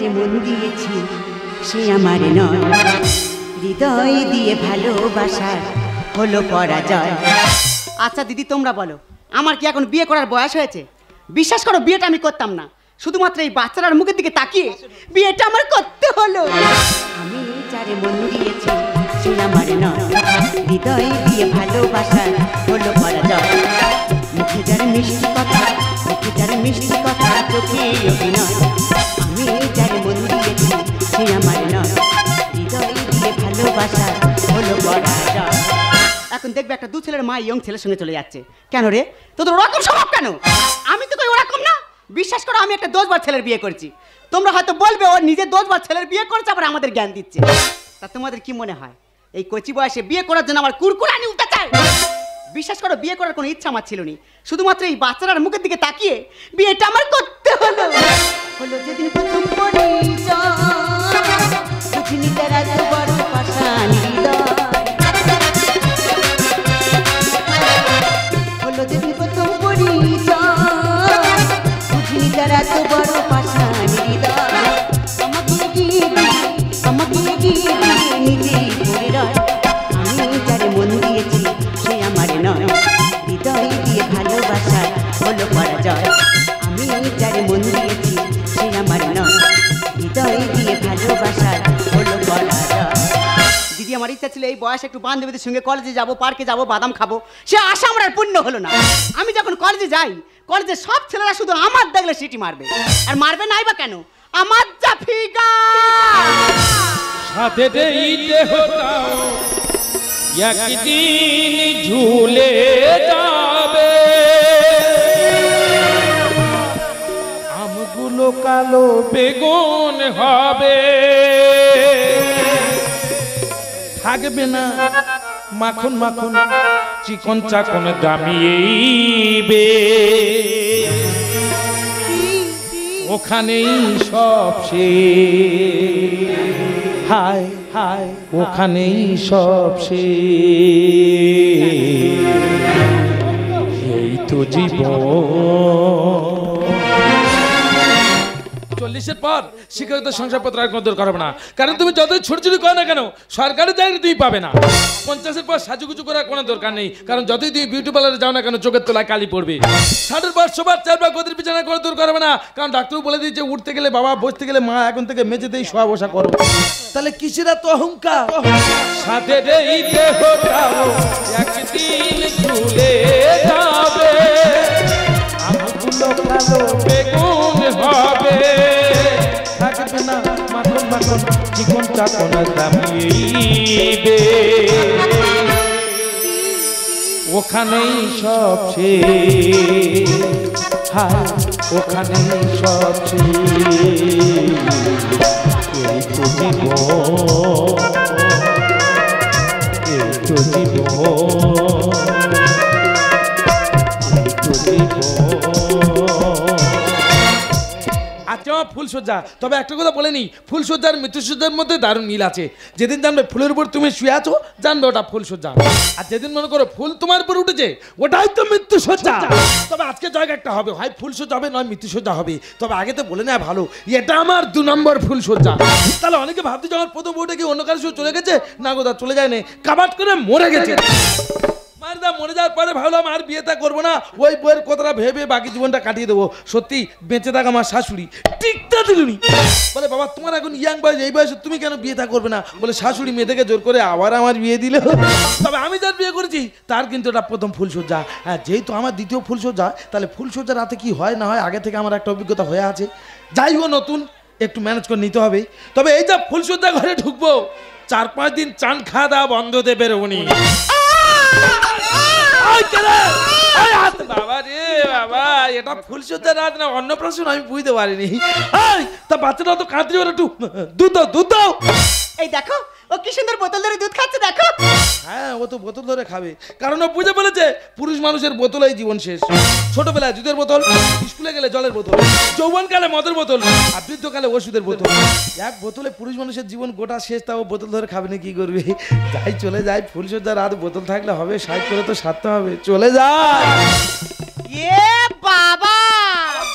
যারে মন দিয়েছি সে আমার নয়, হৃদয় দিয়ে ভালোবাসার হলো পরাজয়। আচ্ছা দিদি তোমরা বলো, আমার কি এখন বিয়ে করার বয়স হয়েছে? বিশ্বাস করো বিয়েটা আমি করতাম না, শুধুমাত্র এই বাচ্চাটার মুখের দিকে তাকিয়ে বিয়েটা আমার করতে হলো। আমি যারে মন দিয়েছি সে আমার নয়, হৃদয় দিয়ে ভালোবাসার হলো পরাজয়। মুখে যার মিষ্টি কথা, মুখে যার মিষ্টি কথা, চোখে অভিনয়। আমি যারে মন দিয়েছি সে আমার নয়, হৃদয় দিয়ে ভালোবাসার হলো পরাজয়। এখন দেখবে একটা দু ছেলের মা ইয়ং ছেলের সঙ্গে চলে যাচ্ছে। কেন রে, তোদের ওরকম স্বভাব কেন? আমি তো কই ওরকম না। বিশ্বাস করো আমি একটা 10 বার ছেলের বিয়ে করেছি। তোমরা হয়তো বলবে ও নিজে 10 বার ছেলের বিয়ে করেছে আবার আমাদের জ্ঞান দিচ্ছে। তা তোমাদের কি মনে হয় এই কচি বয়সে বিয়ে করার জন্য আমার কুরকুরানি উঠতে চায়? বিশ্বাস করো বিয়ে করার কোনো ইচ্ছা আমার ছিল না, শুধুমাত্র এই বাচ্চাটার মুখের দিকে তাকিয়ে বিয়েটা আমার করতে হলো। হলো যেদিন প্রথম পরিচয়, বুঝিনি তার এত বড় পাষাণ হৃদয়। হলো যেদিন প্রথম পরিচয়, বুঝিনি তার এত বড় পাষাণ হৃদয়। আমাকে গিয়ে নিজেই পড়ে রয়। আমি যারে মন দিয়েছি সে আমার নয়, হৃদয় দিয়ে ভালোবাসার হলো পরাজয়। আমি যারে মন দিয়েছি সে আমার নয়, হৃদয় দিয়ে ভালোবাসার হলো পরাজয়। দিদি আমার ইচ্ছা ছিল এই বয়সে একটু বান্ধবীদের সঙ্গে কলেজে যাব, পার্কে যাব, বাদাম খাবো। সে আশা আমার আর পূর্ণ হলো না। আমি যখন কলেজে যাই, কলেজে সব ছেলেরা শুধু আমার দেখলে সিটি মারবে। আর মারবে নাই বা কেন? আমার যা ফিগার সাথে দেহটাও একদিন ঝুলে যাবে, আমগুলো কালো বেগুন হবে, থাকবে না মাখন মাখন চিকন চাকন দামিয়েবে, ওখানেই সব শেষ। হায় হায় ওখানেই সব শেষ। এই তো জীবন। 40-এর পর শিক্ষিত সংসারপত্র আর কোনো দরকার হবে না, কারণ তুমি যতই ছোট করো না কেন সরকারি চাকরি তুমি পাবে না। 50-এর পর সাজুগুজু করার কোনো দরকার নেই, কারণ যতই তুমি বিউটি পার্লারে যাও না কেন চোখের তলায় কালি পড়বে। 60-এর পর সবার চারবার গদির বিছানা করে দূর করবে না, কারণ ডাক্তার বলে দিয়েছে উঠতে গেলে বাবা, বসতে গেলে মা, এখন থেকে মেঝেতেই শোয়া বসা করো। তাহলে কিসের এত অহংকার? সাথে এই দেহটাও একদিন ঝুলে যাবে, আমগুলো কালো বেগুন হবে, থাকবে না মাখন মাখন চিকন চাকন দামিয়েবে, ওখানেই সব শেষ। হায় ওখানেই সব শেষ। এই তো জীবন, এই তো জীবন, এই তো জীবন। আচ্ছা ফুলসজ্জা, তবে একটা কথা বলে নি, ফুলসজ্জার মৃত্যুসজ্জার মধ্যে দারুণ মিল আছে। যেদিন জানবে ফুলের উপর তুমি শুয়ে আছো, জানবে ওটা ফুলসজ্জা। আর যেদিন মনে করো ফুল তোমার উপর উঠেছে, ওটাই তো মৃত্যুসজ্জা। তবে আজকে জায়গা একটা হবে, হয় ফুলসজ্জা হবে নয় মৃত্যুসজ্জা হবে। তবে আগে তো বলে নেয় ভালো, এটা আমার 2 নম্বর ফুলসজ্জা। তাহলে অনেকে ভাবতে যখন প্রথম বউটা কি অন্য কারোর সঙ্গে চলে গেছে, না গোদা চলে যায়নি, কাবাট করে মরে গেছে। মারদা মরে যাওয়ার পরে ভাবলাম আর বিয়েটা করবো না, ওই বইয়ের কথাটা ভেবে বাকি জীবনটা কাটিয়ে দেবো। সত্যি বেঁচে থাকা আমার শাশুড়ি টিকটা দিলুনি, বলে বাবা তোমার এখন ইয়াং বয়স, এই বয়সে তুমি কেন বিয়েটা করবে না? বলে শাশুড়ি মেয়েদেরকে জোর করে আবার আমার বিয়ে দিল। তবে আমি যার বিয়ে করেছি তার কিন্তু এটা প্রথম ফুলসজ্জা। হ্যাঁ, যেহেতু আমার দ্বিতীয় ফুলসজ্জা, তাহলে ফুলসজ্জা রাতে কি হয় না হয় আগে থেকে আমার একটা অভিজ্ঞতা হয়ে আছে। যাই হোক নতুন একটু ম্যানেজ করে নিতে হবে। তবে এই যা ফুলসজ্জা ঘরে ঢুকবো, 4-5 দিন চান খাওয়া দাওয়া বন্ধ দিয়ে বেরোবনি। বাবা রে বাবা, এটা ফুলসজ্জা রাত না অন্নপ্রাশন, আমি বুঝতে পারিনি। তা বাচ্চাটা তো কাঁদছে, ওরা একটু দুধ দাও, দুধ দাও। এই দেখো ও কি সুন্দর বোতল ধরে দুধ খাচ্ছে, দেখো। হ্যাঁ, ও তো বোতল ধরে খাবে, কারণ ও বুঝে ফেলেছে পুরুষ মানুষের বোতলেই জীবন শেষ। ছোটবেলায় দুধের বোতল, স্কুলে গেলে জলের বোতল, যৌবনকালে মদের বোতল, আর বৃদ্ধকালে ওষুধের বোতল। এক বোতলে পুরুষ মানুষের জীবন গোটা শেষ, তাও বোতল ধরে খাবে না, কি করবে? যাই চলে যায়, ফুলসজ্জা রাত বোতল থাকলে হবে, সাইড করে তো সারতে হবে, চলে যায়। এ বাবা,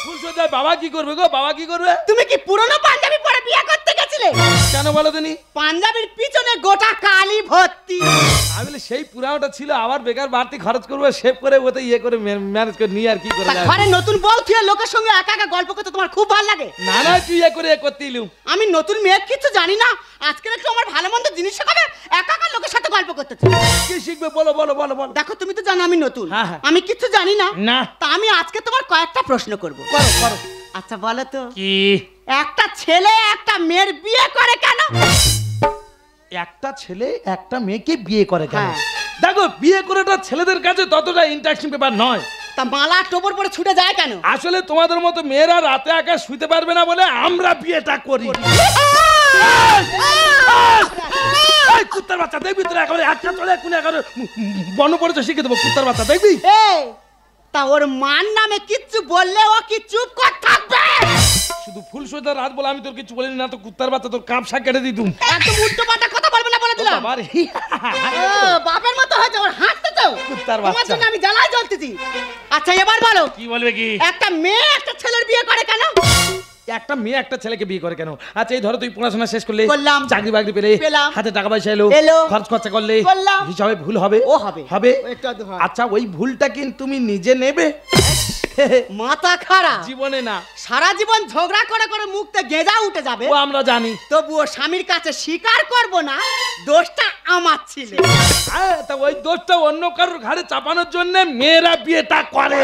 ফুলসজ্জা যায় বাবা কি করবে গো? বাবা কি করবে? তুমি কি পুরনো পাঞ্জাবি পরে বিয়ে করতে গেছিলে? কেন বলো তুমি? পাঞ্জাবির পিছনে গোটা কালি ভর্তি। আমি বলি সেই পুরানোটা ছিল, আবার বেকার বাড়তি খরচ করবো, সেভ করে ওতে ইয়ে করে ম্যানেজ করে নিয়ে আর কি করে যাবে। ঘরে নতুন বউ থুয়ে লোকের সঙ্গে একা একা গল্প করতে তোমার খুব ভালো লাগে? না না, তুই ইয়ে করে করতে ইলুম। আমি নতুন মেয়ে কিছু জানি না, আজকে একটু আমার ভালো মন্দ জিনিস শেখাবে, একা একা লোকের সাথে গল্প করতেছে। কি শিখবে বলো বলো বলো বলো। দেখো তুমি তো জানো আমি নতুন, হ্যাঁ, হ্যাঁ। আমি কিছু জানি না। না। তা আমি আজকে তোমার কয়েকটা প্রশ্ন করব। করো করো। আচ্ছা বলো তো, কি? একটা ছেলে একটা মেয়ের বিয়ে করে কেন? একটা ছেলে একটা মেয়েকে বিয়ে করে কেন? হ্যাঁ। দেখো, বিয়ে করাটা ছেলেদের কাছে ততটা ইন্টারেস্টিং ব্যাপার নয়। তা মালা টোপর পরে ছুটে যায় কেন? আসলে তোমাদের মতো মেয়েরা রাতে একা শুতে পারবে না বলে আমরা বিয়েটা করি। এই কুত্তার বাচ্চা দেখবি তোরা একেবারে একটা চলে কোন একেবারে বন পড়েছে শিখে দেবো কুত্তার বাচ্চা দেখবি। এই, তা ওর মার নামে কিচ্ছু বললে ও কি চুপ করে থাকবে? শুধু ফুল সোজা রাত বলে আমি তোর কিছু বলিনি না তো কুত্তার বাচ্চা তোর কাপ শাক কেটে দিতুম। একদম উল্টো পাল্টা কথা বলবে না বলে দিলাম। বাবা রে। ও, বাপের মতো হয়েছে ওর হাসতে তো। কুত্তার তোমার বাচ্চা। জন্য আমি জ্বালায় জ্বলতেছি। আচ্ছা এবার বলো, কি বলবে কি? একটা মেয়ে একটা ছেলের বিয়ে করে কেন? একটা মেয়ে একটা ছেলেকে বিয়ে করে কেন? আচ্ছা এই ধরো তুই পড়াশোনা শেষ করলে, করলাম। চাকরি বাকরি পেলে, পেলাম। হাতে টাকা পয়সা এলো, এলো। খরচ খরচা করলে, করলাম। হিসাবে ভুল হবে। ও হবে। হবে। একটু আধটু হয়। আচ্ছা ওই ভুলটা কি তুমি নিজে নেবে? মাথা খারাপ। জীবনে না। সারা জীবন ঝগড়া করে করে মুখতে গেঁজা উঠে যাবে, ও আমরা জানি। তবুও স্বামীর কাছে স্বীকার করব না দোষটা আমার ছিল। হ্যাঁ, তা ওই দোষটা অন্য কারোর ঘাড়ে চাপানোর জন্য মেয়েরা বিয়েটা করে।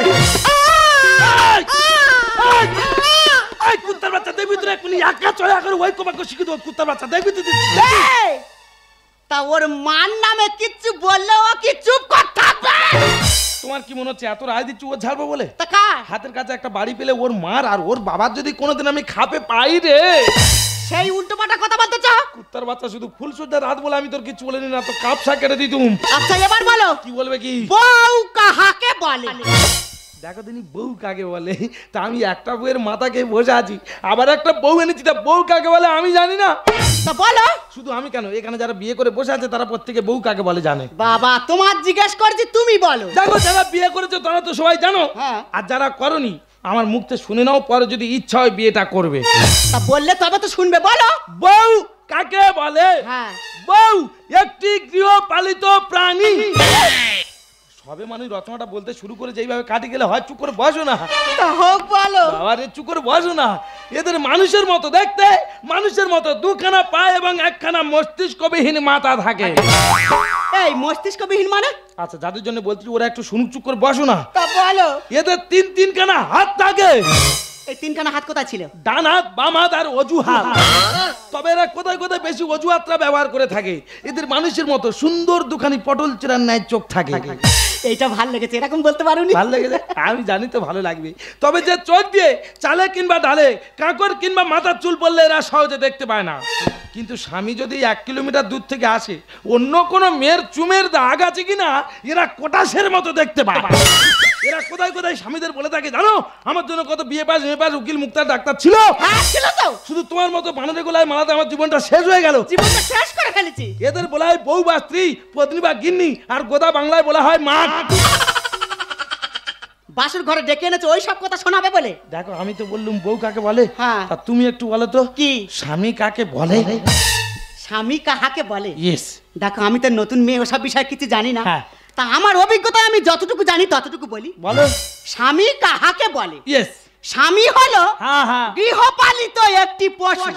এই, এই কুত্তার বাচ্চা দেখবি তোরা এক্ষুনি একা চলে করে ওই কোমাকে শিখে দেবো কুত্তার বাচ্চা দেখবি তুই। এই, তা ওর মার নামে কিচ্ছু বললে ও কি চুপ করে থাকবে? তোমার কি মনে হচ্ছে এত রায় দিচ্ছি ও ছাড়বো বলে? তা কার? হাতের কাছে একটা বাড়ি পেলে ওর মার আর ওর বাবার যদি কোনোদিন আমি খাপে পাই রে, সেই উল্টো পাল্টা কথা বলতে চাও? কুত্তার বাচ্চা শুধু ফুল সোজা রাত বলে আমি তোর কিছু বলিনি না তো কাপ শাক কেটে দিতুম। আচ্ছা এবার বলো, কি বলবে কি? বউ কাহাকে বলে? দেখো তিনি বউ কাকে বলে, তা আমি একটা বউয়ের মাথাকে বসে আছি, আবার একটা বউ এনেছি, তা বউ কাকে বলে আমি জানি না। তা বলো। শুধু আমি কেন, এখানে যারা বিয়ে করে বসে আছে তারা প্রত্যেকে বউ কাকে বলে জানে। বাবা তোমার জিজ্ঞেস করছি, তুমি বলো। দেখো যারা বিয়ে করেছে তারা তো সবাই জানো, হ্যাঁ। আর যারা করনি আমার মুখতে শুনে নাও, পরে যদি ইচ্ছা হয় বিয়েটা করবে। তা বললে তবে তো শুনবে, বলো। বউ কাকে বলে? হ্যাঁ। বউ একটি গৃহপালিত প্রাণী। সবে মানুষ রচনাটা বলতে শুরু করে যেইভাবে কাটি গেলে হয়, চুপ করে বসো না। তা হোক বলো। বাবা রে চুপ করে বসো না। এদের মানুষের মতো দেখতে, মানুষের মতো দুখানা পায়ে এবং একখানা মস্তিষ্কবিহীন মাথা থাকে। এই মস্তিষ্কবিহীন মানে? আচ্ছা যাদের জন্য বলছি ওরা একটু শুনুক, চুপ করে বসো না। তা বলো। এদের তিনখানা হাত থাকে। এই তিনখানা হাত কোথায় ছিল? ডান হাত, বাম হাত আর অজুহাত। তবে এরা কোথায় কোথায় বেশি অজুহাতটা ব্যবহার করে থাকে। এদের মানুষের মতো সুন্দর দুখানি পটল চেরার ন্যায় চোখ থাকে। এইটা ভালো লেগেছে, এরকম বলতে পারোনি? ভালো লেগেছে? আমি জানি তো ভালো লাগবে। তবে যে চোখ দিয়ে চালে কিংবা ডালে কাঁকড় কিংবা মাথার চুল পড়লে এরা সহজে দেখতে পায় না। কিন্তু স্বামী যদি 1 কিলোমিটার দূর থেকে আসে, অন্য কোনো মেয়ের চুমের দাগ আছে কিনা এরা কোটাসের মতো দেখতে পায়। এরা কোথায় কোথায় স্বামীদের বলে থাকে জানো, আমার জন্য কত বিয়ে পাস উকিল মুক্তার ডাক্তার ছিল। হ্যাঁ ছিল তো। শুধু তোমার মতো বানাতে গোলায় মালাতে আমার জীবনটা শেষ হয়ে গেল। জীবনটা শেষ করে ফেলেছি। এদের বলা হয় বউ বা স্ত্রী, পত্নী বা গিন্নি, আর গোদা বাংলায় বলা হয় মা। বাসুর ঘরে ডেকে এনেছে ওই সব কথা শোনাবে বলে। দেখো আমি তো বললুম বউ কাকে বলে, হ্যাঁ। তা তুমি একটু বলো তো কি? স্বামী কাকে বলে? স্বামী কাহাকে বলে? ইয়েস। দেখো আমি তো নতুন মেয়ে, ওসব বিষয়ে কিছু জানি না। হ্যাঁ। তা আমার অভিজ্ঞতায় আমি যতটুকু জানি ততটুকু বলি। বলো। স্বামী কাহাকে বলে? ইয়েস। স্বামী হলো হ্যাঁ হ্যাঁ গৃহপালিত একটি পশু।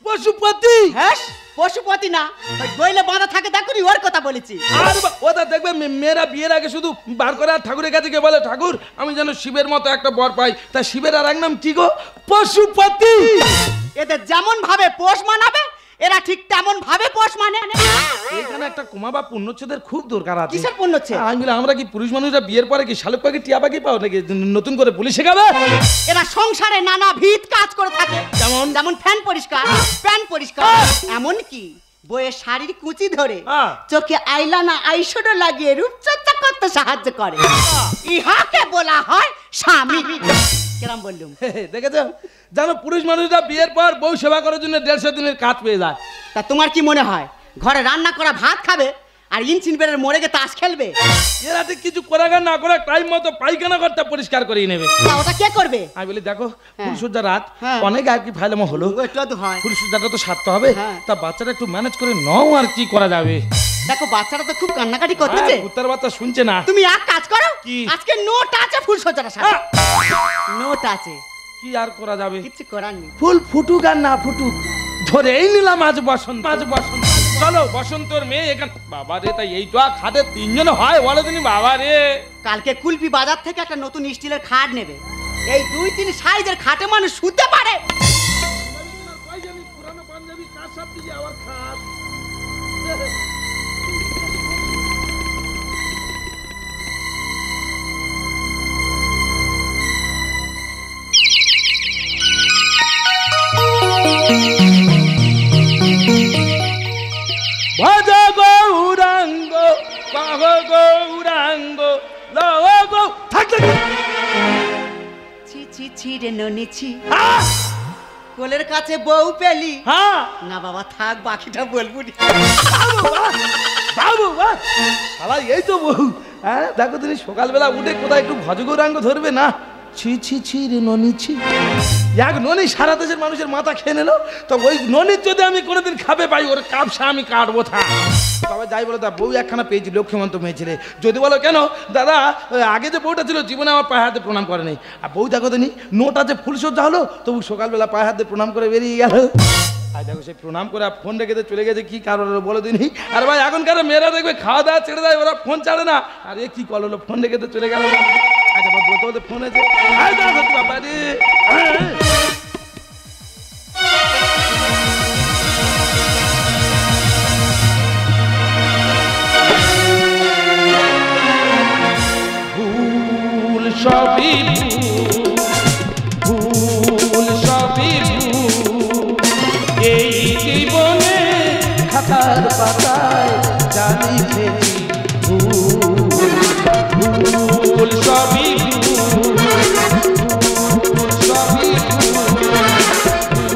পশুপতি। হ্যাঁ পশুপতি না, ওই গইলে বাঁধা থাকে দেখুনি, ওর কথা বলেছি। আর ওটা দেখবে মেয়েরা বিয়ের আগে শুধু বার করে আর ঠাকুরের কাছে গিয়ে বলে ঠাকুর আমি যেন শিবের মতো একটা বর পাই। তা শিবের আর এক নাম কি গো? পশুপতি। এদের যেমন ভাবে পোষ মানাবে এরা ঠিক তেমন ভাবে পোষ মানে। এখানে একটা কমা বা পুণ্যচ্ছেদের খুব দরকার আছে। কিসের পুণ্যচ্ছেদ? আমি বলি আমরা কি পুরুষ মানুষরা বিয়ের পরে কি শালুক পাখি টিয়া পাখি পাও নাকি নতুন করে পুলিশ শেখাবে? এরা সংসারে নানা ভিত কাজ করে থাকে। যেমন? যেমন ফ্যান পরিষ্কার, প্যান পরিষ্কার, এমন কি বইয়ের শাড়ির কুচি ধরে চোখে আইলানা আইশ্যাডো লাগিয়ে রূপচর্চা করতে সাহায্য করে। ইহাকে বলা হয় স্বামী। কেরাম বললুম? দেখেছো জানো পুরুষ মানুষরা বিয়ের পর বউ সেবা করার জন্য 150 দিনের কাজ পেয়ে যায়। তা তোমার কি মনে হয় ঘরে রান্না করা ভাত খাবে আর ইঞ্চিন বেড়ের মরে গিয়ে তাস খেলবে? এরা ঠিক কিছু করে না করে টাইম মতো পায়খানা ঘরটা পরিষ্কার করে নেবে। ওটা কে করবে? আমি বলি দেখো ফুলসজ্জা রাত হ্যাঁ। অনেক আর কি ফাইলামো হলো, একটু তো হয়। ফুলসজ্জাটা তো সারতে হবে, হ্যাঁ। তা বাচ্চাটা একটু ম্যানেজ করে নাও, আর কি করা যাবে। দেখো বাচ্চাটা তো খুব কান্নাকাটি করতেছে। কুত্তার বাচ্চা শুনছে না। তুমি এক কাজ করো, কি? আজকে নো টাচে ফুলসজ্জাটা সারো। নো টাচে কি আর করা যাবে? কিছু করার নেই। ফুল ফুটুক আর না ফুটুক, ধরেই নিলাম আজ বসন্ত, আজ বসন্ত। চলো বসন্তর মেয়ে এখানে। বাবা রে, তাই এই তো খাটে তিনজন হয় বলো তুমি? বাবা রে, কালকে কুলপি বাজার থেকে একটা নতুন স্টিলের খাট নেবে। এই 2-3 সাইজের খাটে মানুষ শুতে পারে। ভজ গৌরাঙ্গ কহ গৌরাঙ্গ লও গো। থাকতে ছি ছি ছি রে ননিছি, কোলের কাছে বউ পেলি? হ্যাঁ না বাবা থাক, বাকিটা বলবো নি। বাবু শালা এই তো বহু। হ্যাঁ দেখো তুমি সকালবেলা উঠে কোথায় একটু ভজ গৌরাঙ্গ ধরবে না? ছি ছি ছি রে ননি ছি। এক ননি সারা দেশের মানুষের মাথা খেয়ে নিল, তো ওই ননির যদি আমি কোনোদিন খাবে পাই, ওর কাপসা আমি কাটবো। থাক বাবা, যাই বলো তা বউ একখানা পেয়েছি, লক্ষ্মীমন্ত মেয়ে ছেলে। যদি বলো কেন দাদা, আগে যে বউটা ছিল জীবনে আমার পায়ে হাতে প্রণাম করে নেই, আর বউ দেখো তো নি নোটা যে ফুলসজ্জা হলো, তবু সকালবেলা পায়ে হাতে প্রণাম করে বেরিয়ে গেল। আর দেখো সেই প্রণাম করে ফোন রেখে চলে গেছে, কি কারণ হলো বলো দিনই? আর ভাই এখনকার মেয়েরা দেখবে খাওয়া দাওয়া ছেড়ে দেয়, ওরা ফোন ছাড়ে না। আর এ কি কল হলো, ফোন রেখে চলে গেল। আচ্ছা বলতে বলতে ফোন আছে। বাবা রে, ভুল সবই ভুল সবই ভুল, এই জীবনে খাতার পাতায় জানি ফেলি ভুল, ভুল সবই ভুল, ভুল সবই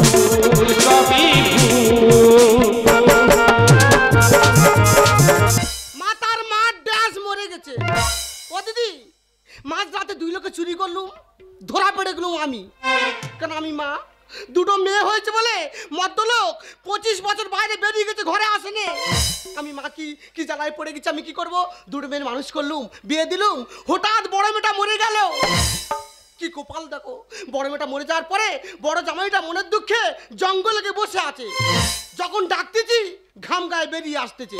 ভুল, ভুল সবই ভুল। মাতার মার ড্যাশ মরে গেছে। ও দিদি, মাঝ রাতে 2 লোকে চুরি করলুম, ধরা পড়ে গেলুম আমি। কেন আমি মা, 2টো মেয়ে হয়েছে বলে মদ্যলোক 25 বছর বাইরে বেরিয়ে গেছে, ঘরে আসেনি। আমি মা কি জ্বালায় পড়ে গেছি। আমি কি করব? 2টো মেয়ের মানুষ করলুম, বিয়ে দিলুম, হঠাৎ বড় মেয়েটা মরে গেল। কি কপাল দেখো, বড় মেয়েটা মরে যাওয়ার পরে বড় জামাইটা মনের দুঃখে জঙ্গলে গিয়ে বসে আছে। যখন ডাকতেছি ঘাম গায়ে বেরিয়ে আসতেছে।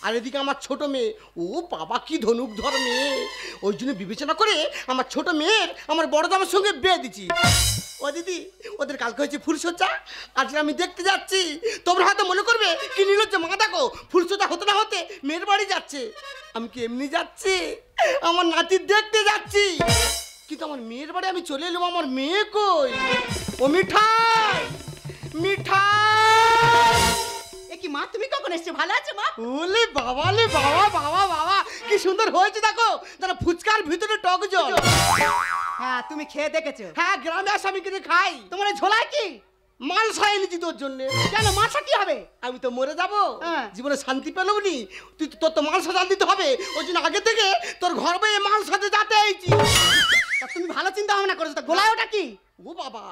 আর এদিকে আমার ছোট মেয়ে, ও বাবা কি ধনুকধর মেয়ে, ওই জন্য বিবেচনা করে আমার ছোট মেয়ের আমার বড় জামার সঙ্গে বিয়ে দিচ্ছি। ও দিদি, ওদের কালকে হয়েছে ফুলসজ্জা, আজকে আমি দেখতে যাচ্ছি। তোমরা হয়তো মনে করবে কি নির্লজ্জ মা, দেখো ফুলসজ্জা হতে না হতে মেয়ের বাড়ি যাচ্ছে। আমি কি এমনি যাচ্ছি? আমার নাতি দেখতে যাচ্ছি। কিন্তু আমার মেয়ের বাড়ি আমি চলে এলাম, আমার মেয়ে কই? ও মিঠাই, মিঠাই। এ কি মা, তুমি কখন এসছো? ভালো আছো মা? ওলে বাবা, লে বাবা, বাবা বাবা কি সুন্দর হয়েছে দেখো, যেন ফুচকার ভিতরে টক জল। হ্যাঁ তুমি খেয়ে দেখেছো? হ্যাঁ, গ্রামে আসে আমি কিনে খাই। তোমার এই ঝোলায় কি? মালসা এনেছি তোর জন্য। কেন মাছা কি হবে? আমি তো মরে যাবো, হ্যাঁ। জীবনে শান্তি পেলাম নি। তোর তো মালসা জাল দিতে হবে, ওই জন্য আগে থেকে তোর ঘর বয়ে মাল সাথে যাতে আইছি। তা তুমি ভালো চিন্তা ভাবনা করেছো, তা গোলায় ওটা কি? ও বাবা,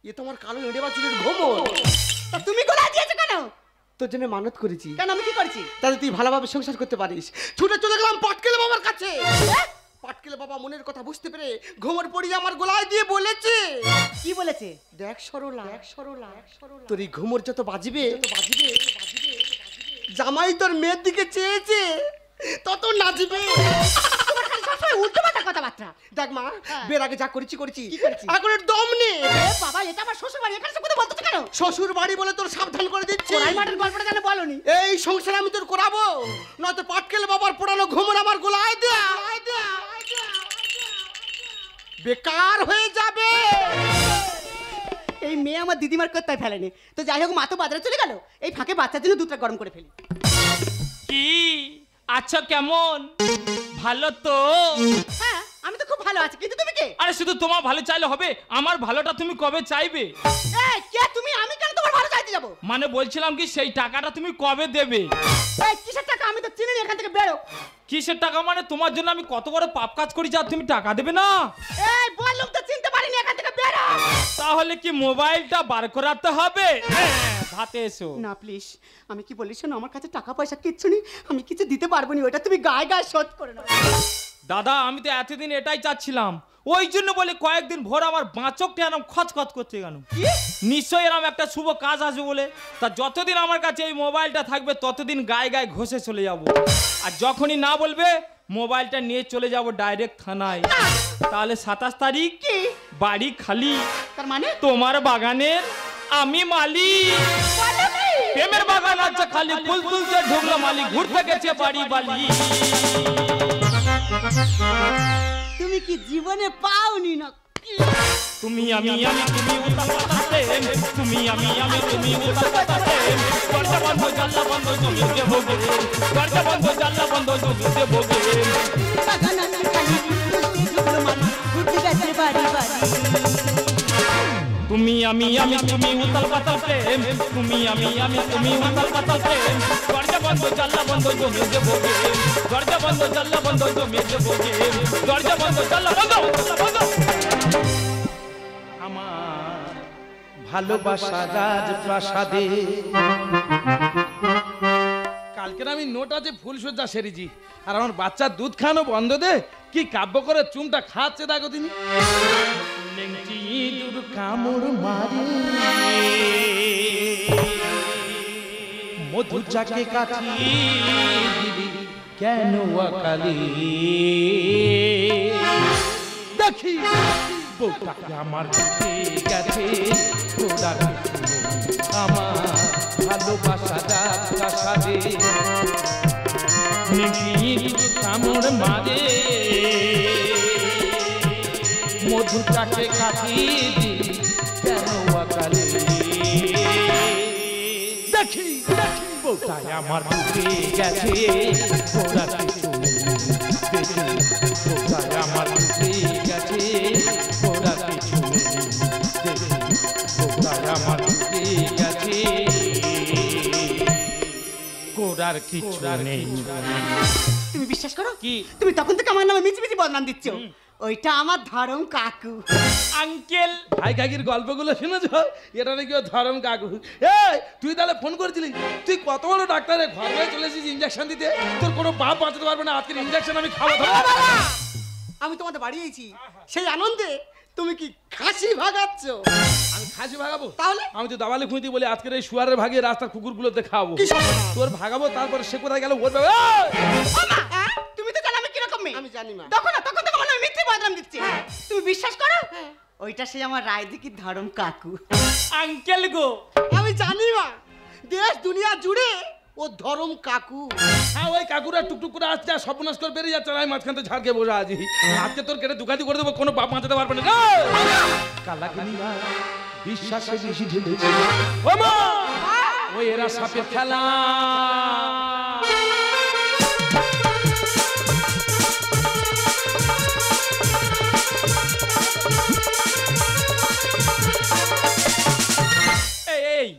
এ তো আমার কালো এঁড়ে বাছুরের ঘুমো। তা তুমি গোলায় দিয়েছো কেন? তোর জন্য মানত করেছি, কেন আমি কি করেছি? তাহলে তুই ভালোভাবে সংসার করতে পারিস। ছুটে চলে গেলাম পাটকেলে বাবার কাছে। পাটকেলে বাবা মনের কথা বুঝতে পেরে ঘুমোর পড়িয়ে আমার গলায় দিয়ে বলেছে। কি বলেছে? দেখ সরলা, তোর এই ঘুমোর যত বাজবে, জামাই তোর মেয়ের দিকে চেয়েছে তত নাচবে। তোমার খালি সবসময় উল্টোপাল্টা কথাবার্তা। দেখ মা, বের আগে যা করেছি করেছি, কি করেছি? এখন এর দম নে। এ বাবা, এটা আমার শ্বশুর বাড়ি, এখানে কথা বলতেছো কেন? শ্বশুর বাড়ি বলে তোর সাবধান করে দিচ্ছি। কোরাই মাঠের গল্পটা কেন বলনি? এই সংসার আমি তোর করাবো, নয়তো পাটকেলে বাবার পোড়ানো ঘুমোর আমার গোলায় দেয়া বেকার হয়ে যাবে। এই মেয়ে আমার দিদিমার কোথায় ফেলেনি। তো যাই হোক, মা তো বাজারে চলে গেল, এই ফাঁকে বাচ্চার জন্য দুধটা গরম করে ফেলি। কি আচ্ছা, কেমন? ভালো তো? হ্যাঁ আমি তো খুব ভালো আছি, কিন্তু তুমি কে? আরে শুধু তোমার ভালো চাইলে হবে, আমার ভালোটা তুমি কবে চাইবে? এই কে তুমি? আমি কেন তোমার ভালো চাইতে যাবো? মানে বলছিলাম কি, সেই টাকাটা তুমি কবে দেবে? এই কিসের টাকা? আমি আমি তো চিনি না, এখান থেকে বেরো। কিসের টাকা মানে? তোমার জন্য আমি কত বড় পাপ কাজ করেছি আর তুমি টাকা দেবে না? এই বললুম তো চিনতে পারিনি, এখান থেকে বেরো। তাহলে কি মোবাইলটা বার করাতে হবে? হাতে এসো। না প্লিজ, আমি কি বলি শোনো, আমার কাছে টাকা পয়সা কিচ্ছু নেই, আমি কিছু দিতে পারবো না, ওটা তুমি গায়ে গায়ে শোধ করে নাও। দাদা আমি তো এতদিন এটাই চাচ্ছিলাম, ওই জন্য বলে কয়েকদিন ভোর আমার বাঁচকটা এরম খচখচ করছে কেন? নিশ্চয়ই এরম একটা শুভ কাজ আসবে বলে। তা যতদিন আমার কাছে এই মোবাইলটা থাকবে ততদিন গায়ে গায়ে ঘষে চলে যাব, আর যখনই না বলবে মোবাইলটা নিয়ে চলে যাব ডাইরেক্ট থানায়। তাহলে 27 তারিখ কি বাড়ি খালি, তার মানে? তোমার বাগানের আমি মালিক। প্রেমের বাগান আছে খালি, ফুল তুলতে ঢুকলো মালিক, ঘুরতে গেছে বাড়ি বালি। তুমি কি জীবনে পাওনি না? তুমি আমি তুমি উতাল পাতাল প্রেম, তুমি আমি তুমি উতাল পাতাল প্রেম। দরজা বন্ধ জানলা বন্ধ জমিতে ভোগে, দরজা বন্ধ জানলা বন্ধ জমিতে ভোগে। বাগান আছে খালি, ফুল ঢুকলো মালি, ঘুরতে গেছে বাড়ি বাড়ি। তুমি আমি তুমি উতাল পাতাল প্রেম, তুমি আমি তুমি উতাল পাতাল প্রেম। দরজা বন্ধ জানলা বন্ধ জমিতে ভোগে, দরজা বন্ধ জানলা বন্ধ জমিতে ভোগে, দরজা বন্ধ জানলা বন্ধ বন্ধ। আমার ভালোবাসা রাজপ্রাসাদে। কালকের আমি নোট আছে ফুলসজ্জা সেরেছি, আর আমার বাচ্চার দুধ খানো বন্ধ দে, কি কাব্য করে চুমটা খাচ্ছে দেখো তিনি। লেংটি ইঁদুর কামড় মারে, মধু চাকে কাঠি দিলি কেন অকালি। দেখি বউটাকে আমার কাছে গেছে, ঘোড়ার আমার ভালোবাসা রাজপ্রাসাদে। কামড় মারে, মধুটাকে কাটি দিলি কেন অকালে। দেখি বউটাই আমার বুকে গেছে, ঘোড়াতে তুমি দেখি বউটাই আমার বুকে গেছে, ঘোড়াতে তুমি দেখি বউটাই আমার বুকে গেছে, ঘোড়ার কিছু নেই। তুমি বিশ্বাস করো কি? তুমি তখন থেকে আমার নামে মিছি মিছি বদনাম দিচ্ছ। ওইটা আমার ধরম কাকু। আঙ্কেল ভাই কাকির গল্পগুলো শুনেছ? এটা নাকি ও ধরম কাকু। এই তুই তাহলে ফোন করেছিলি? তুই কত বড় ডাক্তারে ঘর হয়ে চলে এসেছিস ইঞ্জেকশন দিতে, তোর কোনো বাপ বাঁচাতে পারবে না। আজকের ইঞ্জেকশন আমি খাবো। আমি তোমাদের বাড়ি আইছি, সেই আনন্দে তুমি কি খাসি ভাগাচ্ছ? আমি খাসি ভাগাবো? তাহলে? আমি তো দাবালে খুঁজতে বলে আজকের এই শুয়ারের ভাগে রাস্তার কুকুরগুলোতে খাওয়াবো। কি সর্বনাশ! তোর ভাগাবো, তারপর সে কোথায় গেল ওর বাবা। হ্যাঁ? তুমি তো জানো আমি কিরকম মেয়ে। আমি জানি মা। তখন থেকে আমার নামে মিথ্যে বদনাম দিচ্ছে। তুমি বিশ্বাস করো? ওইটা সেই আমার রায়দিকির ধরম কাকু। আঙ্কেল গো, আমি জানি মা, দেশ দুনিয়া জুড়ে ও ধরম কাকু। হ্যাঁ ওই কাকুরা টুকটুক করে আসছে, আর সর্বনাশ করে বেরিয়ে যাচ্ছে, আর আমি মাঝখানতে ঝাড়কে বসে আছি। আজকে তোর কেটে দুকাতি করে দেবো, কোনো বাপ বাঁচাতে পারবে না। কালাকিনিরা বিশ্বাসে বেশি ঢেলেছে। ও মা, ওই এরা সাপের খেলা। এই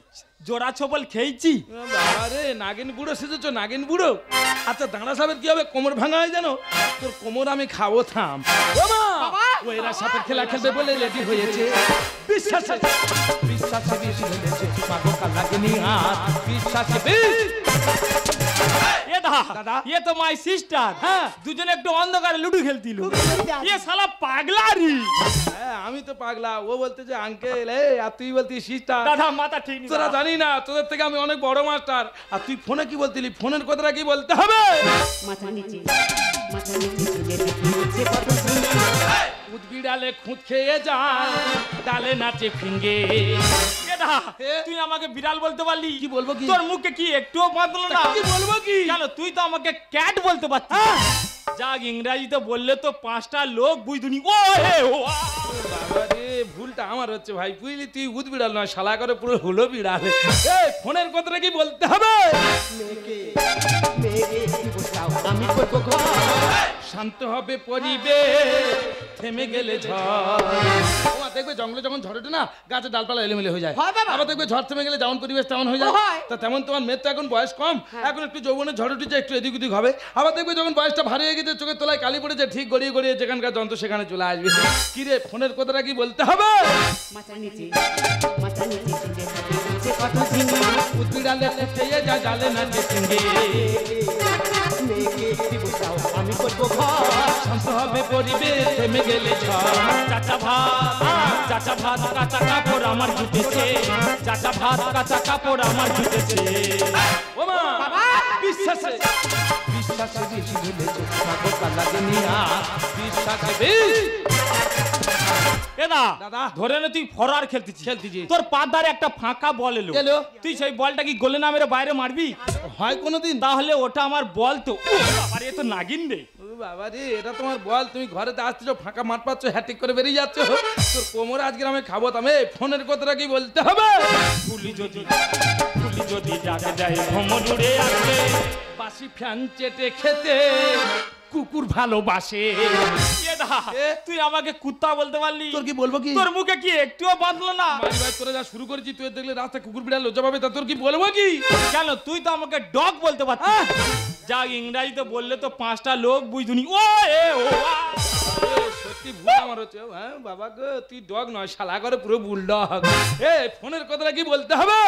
জোড়া ছবল খেয়েছি। আরে নাগিন বুড়ো সেজেছো, নাগিন বুড়ো। আচ্ছা দাঁড়া সাপের কি হবে? কোমর ভাঙা হয় জানো? তোর কোমর আমি খাবো, থাম। ও মা, ও এরা সাপের খেলা খেলবে বলে রেডি হয়েছে। বিশ্বাসে বিশ্বাসে বেশি ঢেলেছে, মাগো কালাকিনি হাত বিশ্বাসে বেশি। এ দাদা। দাদা ये तो माय सिस्टर। হ্যাঁ। দুজনে একটু অন্ধকারে লুডু খেলতিল। ये साला পাগলারি। হ্যাঁ আমি তো পাগলা, ও বলতে যে আঙ্কেল, আর তুই বলতি সিস্টার। দাদা মাথা ঠিক নেই। তোরা জানি না, তোদের থেকে আমি অনেক বড় মাস্টার। আর তুই ফোনে কি বলতিলি? ফোনের কথাটা কি বলতে হবে? মাথা নিচে চুলে দেখছে কত সুন্দর। খুদ বিড়ালে খুদ খেয়ে যায়, ডালে নাচে ফিঙ্গে। এডা তুই আমাকে বিড়াল বলতে পারলি? কি বলবো কি? তোর মুখে কি একটুও বাঁধলো না? কি বলবো কি? কেন তুই তো আমাকে ক্যাট বলতে পারছিস। যাক ইংরেজিতে বললে তো 5টা লোক বুঝদুনি। ও হে ও বাবা রে, ভুলটা আমার হচ্ছে ভাই, বুঝলি? তুই উদ বিড়াল নয়, শালা করে পুরো হলো বিড়াল। এই ফোনের কথাটা কি বলতে হবে? মেয়েকে বসাও আমি করবো ঘর। শান্ত হবে পরিবেশ থেমে গেলে ঝড়। ওমা দেখবে জঙ্গলে যখন ঝড় ওঠে না গাছের ডালপালা এলোমেলো হয়ে যায়, হয় বাবা। আবার দেখবে ঝড় থেমে গেলে যেমন পরিবেশ তেমন হয়ে যায়। হয়। তা তেমন তোমার মেয়ের তো এখন বয়স কম, এখন একটু যৌবনের ঝড় উঠেছে, একটু এদিক ওদিক হবে। আবার দেখবে যখন বয়সটা ভারী হয়ে গেছে, চোখের তলায় কালি পড়েছে, ঠিক গড়িয়ে গড়িয়ে যেখানকার যন্ত্র সেখানে চলে আসবে। কি রে ফোনের কথাটা কি বলতে হবে? মাথা নিচে চিনতে থাকে যে কত ঝিঙে, উদ্বিড়ালে ফুটিয়ে যা জালে না যে সিঙ্গে। মেয়েকে দিব তাও আমি করবো ঘর। শান্ত হবে পরিবেশ থেমে গেলে ঝড়। চাচা ভাত কাঁচা কাপড় আমার জুটেছে, চাচা ভাত কাঁচা কাপড় আমার জুটেছে। ওমা বিশ্বাসে বিশ্বাসে বেশি ঢেলেছে পাগল লাগেনি আর বিশ্বাসে বেশি। এদা দাদা। ধরে নে তুই ফরার খেলতেছিস, খেলতেছি। তোর পার ধারে একটা ফাঁকা বল এলো, এলো। তুই সেই বলটা কি গোলে না মেরে বাইরে মারবি? হয় কোনোদিন? তাহলে ওটা আমার বল তো। ও বাবা রে, তো নাগিন রে। ও বাবা রে, এটা তোমার বল, তুমি ঘরেতে আসছো ফাঁকা মাঠ পাচ্ছ, হ্যাটিক করে বেরিয়ে যাচ্ছ। তোর কোমরে আজকে আমি খাবো, তামে ফোনের কথাটা কি বলতে হবে? ফুলি যদি ডাকে দেয় ভ্রমণ উড়ে আসবে, বাসি ফ্যান চেটে খেতে কুকুর ভালোবাসে। এদা, এ? তুই আমাকে কুত্তা বলতে পারলি? তোর কি বলবো কি? তোর মুখে কি একটুও বাঁধলো না? মারি ভাই তোরা যা শুরু করেছি, তুই দেখলে রাস্তায় কুকুর বিড়াল লজ্জা পাবে, তা তোর কি বলবো কি? কেন তুই তো আমাকে ডগ বলতে পারতিস। যা ইংরাজিতে বললে তো 5টা লোক বুঝুনি। ও এ ও আ। এ, সত্যি ভুল আমার হচ্ছে। হ্যাঁ বাবা গো, তুই ডগ নয় শালা করে পুরো বুলডগ। এ ফোনের কথাটা কি বলতে হবে?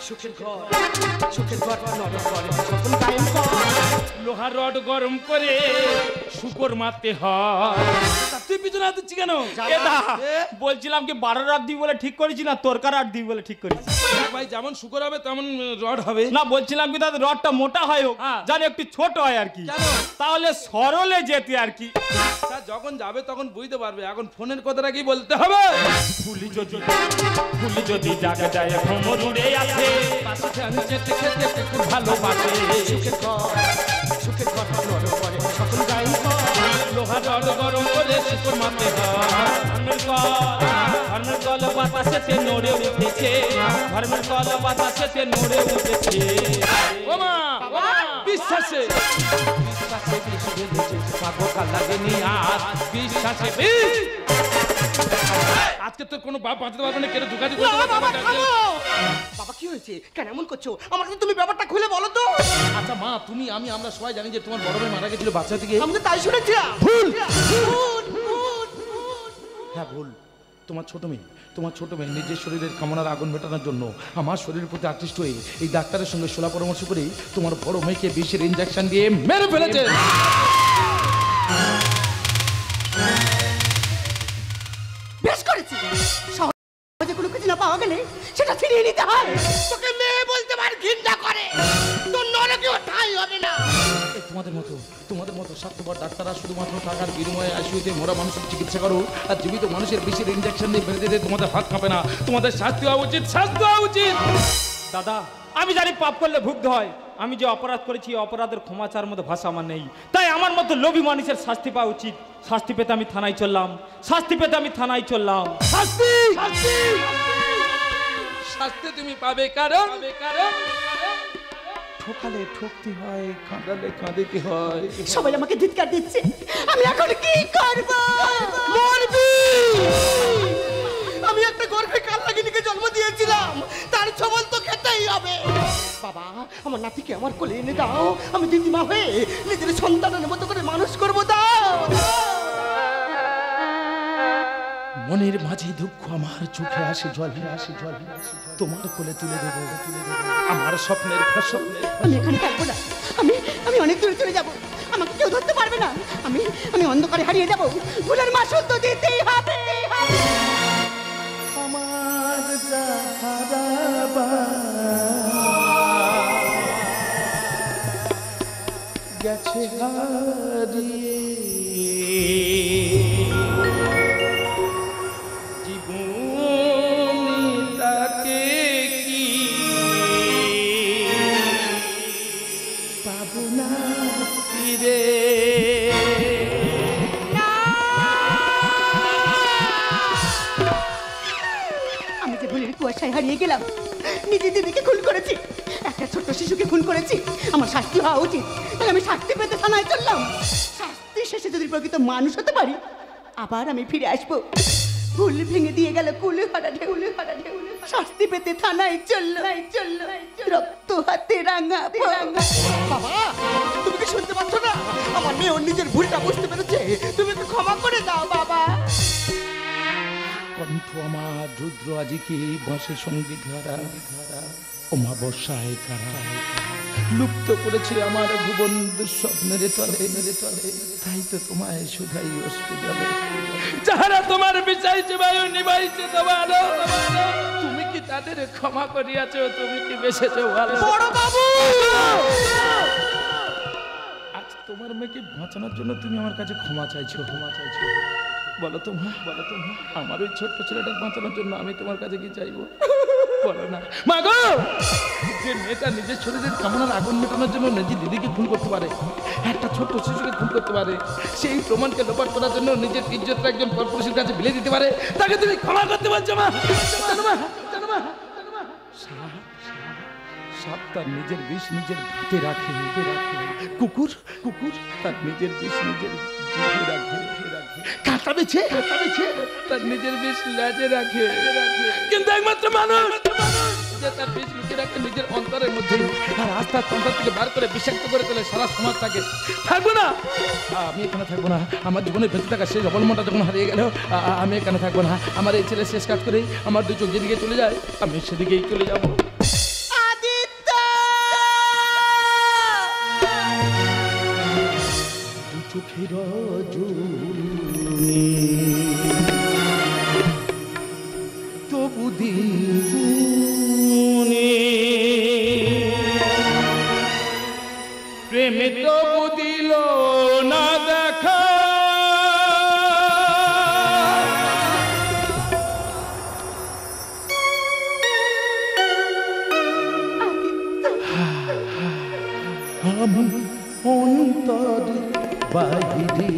সুখের ঘর নরম করে সকল কায়েম কর। লোহার রড গরম করে শুকর মারতে হয়। তা তুই পিছনে হাঁটছিস কেন? এদা, এ? বলছিলাম কি 12 রাত দিই বলে ঠিক করেছি না তরকার রাত দিই বলে ঠিক করেছি? দেখ ভাই, যেমন শুকর হবে তেমন রড হবে। না বলছিলাম কি তাদের রডটা মোটা হয় হোক, জানি একটু ছোট হয় আর কি, কেন? তাহলে সরলে যেতে আর কি। তা যখন যাবে তখন বুঝতে পারবে। এখন ফোনের কথাটা কি বলতে হবে? ফুলি যদি ডাকে দেয় ভ্রমণ উড়ে আসে, পাশে ফ্যান চেটে খেতে কুকুর ভালোবাসে। সুখের ঘর নরম করে সকল কায়েম কর। লোহার রড গরম করে শুকর মারতে হয়। ধর্মের কল বাতাসেতে নড়ে উঠেছে, ধর্মের কল বাতাসেতে নড়ে উঠেছে। ওমা বিশ্বাসে বিশ্বাসে বেশি ঢেলেছে পাগল লাগেনি আর বিশ্বাসে বেশি। আজকে তোর কোনো বাপ বাঁচাতে পারবে না, কেটে ঢুকাতে না, বাবা থামো। বাবা কি হয়েছে? কেন এমন করছো? আমাকে তুমি ব্যাপারটা খুলে বলো তো। আচ্ছা মা, তুমি আমরা সবাই জানি যে তোমার বড় ভাই মারা গেছিল বাচ্চা থেকে। আমি তো তাই শুনেছিলাম। ভুল। ভুল। হ্যাঁ ভুল। তোমার ছোট মেয়ে নিজের শরীরের কামনার আগুন মেটানোর জন্য আমার শরীরের প্রতি আকৃষ্ট হয়ে এই ডাক্তারের সঙ্গে সোলা পরামর্শ করে তোমার বড় মেয়েকে বিষের ইঞ্জেকশন দিয়ে মেরে ফেলেছে। বেশ করেছি। সহজে কোনো কিছু না পাওয়া গেলে সেটা ছিনিয়ে নিতে হয়। তোকে মেয়ে বলতে পার ঘৃণা করে, তোর নরকেও ঠাঁই হবে না। এই তোমাদের মতো স্বার্থপর ডাক্তাররা শুধুমাত্র টাকার বিনিময়ে আইসিইউতে মরা মানুষের চিকিৎসা করো, আর জীবিত মানুষের বিষের ইঞ্জেকশন দিয়ে মেরে দিতে তোমাদের হাত কাঁপে না। তোমাদের শাস্তি হওয়া উচিত। দাদা, আমি জানি পাপ করলে ভুগতে হয়। আমি যে অপরাধ করেছি এই অপরাধের ক্ষমা চাওয়ার মধ্যে ভাষা আমার নেই। তাই আমার মতো লোভী মানুষের শাস্তি পাওয়া উচিত। শাস্তি পেতে আমি থানায় চললাম। শাস্তি তুমি পাবে কারণ ঠকালে ঠকতে হয়, কাঁদালে কাঁদিতে হয়। সবাই আমাকে ধিক্কার দিচ্ছে, আমি এখন কি করব? মরবি। আমি একটা গর্ভে কালনাগিনীকে জন্ম দিয়েছিলাম, তার ছবল তো খেতেই হবে। বাবা, আমার নাতিকে আমার কোলে এনে দাও, আমি দিদিমা হয়ে নিজের সন্তানের মতো করে মানুষ করবো। দাও। মনের মাঝে দুঃখ, আমার চোখে আসে জল, তোমার কোলে তুলে দেবো আমার স্বপ্নের ফসল। আমি এখানে থাকবো না, আমি অনেক দূরে চলে যাব। আমাকে কেউ ধরতে পারবে না। আমি অন্ধকারে হারিয়ে যাব। ভুলের মাসুল তো দিতেই হবে। আমার গেছে হারিয়ে জীবনটাকে কি পাবো না ফিরে। আমি যে ভুলের কুয়াশায় হারিয়ে গেলাম, নিজে দিদিকে খুন করেছি, একটা ছোট্ট শিশুকে খুন করেছি। আমার শাস্তি হওয়া উচিত, তাই আমি শাস্তি পেতে থানায় চললাম। শাস্তি শেষে যদি প্রকৃত মানুষ হতে পারি আবার আমি ফিরে আসবো। ভুল ভেঙে দিয়ে গেল কুলে হারা ঢেউলে হারা ঢেউলে শাস্তি পেতে থানায় চললো রক্ত হাতে রাঙা রাঙা। বাবা তুমি কি শুনতে পাচ্ছ না? আমার মেয়ে ওর নিজের ভুলটা বুঝতে পেরেছে, তুমি একটু ক্ষমা করে দাও বাবা। কণ্ঠ আমার রুদ্র আজিকে বসে সঙ্গীত ধারা অমাবস্যায় কারা লুপ্ত করেছে আমার ভুবন দুঃস্বপ্নের তলে তাই তো তোমায় শুধাই অশ্রু জলে যাহারা তোমার বিচাইছে বায়ু নিবাইছে তোমার তুমি কি তাদের ক্ষমা করিয়াছ? তুমি কি বেসেছো ভালো? বড় বাবু আজ তোমার মেয়েকে বাঁচানোর জন্য তুমি আমার কাছে ক্ষমা চাইছো বলো তো মা আমার ওই ছোট্ট ছেলেটা বাঁচানোর জন্য আমি তোমার কাছে কি চাইবো? বলো না মা গো। যে মেয়েটা নিজের শরীরের কামনার আগুন মেটানোর জন্য নিজের দিদিকে খুন করতে পারে, একটা ছোট্ট শিশুকে খুন করতে পারে, সেই প্রমাণকে লোপাট করার জন্য নিজের ইজ্জতটা একজন পরপুরুষের কাছে বিলে দিতে পারে, তাকে তুমি ক্ষমা করতে পারছো মা? সাপ তার নিজের বিষ নিজের ভাতে রাখে কুকুর তার নিজের বিষ নিজের জিভে রাখে কাঁটা বেছে তার নিজের বিষ লেজে রাখে কিন্তু একমাত্র মানুষ যে তার বিষ লুকিয়ে রাখে নিজের অন্তরের মধ্যে আর আস্তে অন্তর থেকে বার করে বিষাক্ত করে তোলে সারা সমাজটাকে। থাকবো না আমি এখানে থাকবো না, আমার জীবনের বেঁচে থাকা শেষ অবলম্বনটা যখন হারিয়ে গেল আমি এখানে থাকবো না। আমার এই ছেলে শেষ কাজ করেই আমার দুই চোখ যেদিকে চলে যায় আমি সেদিকেই চলে যাবো। চোখের জুনি তবু দিনে প্রেমে তবু দিল না দেখা আমার অন্তর বাহিরে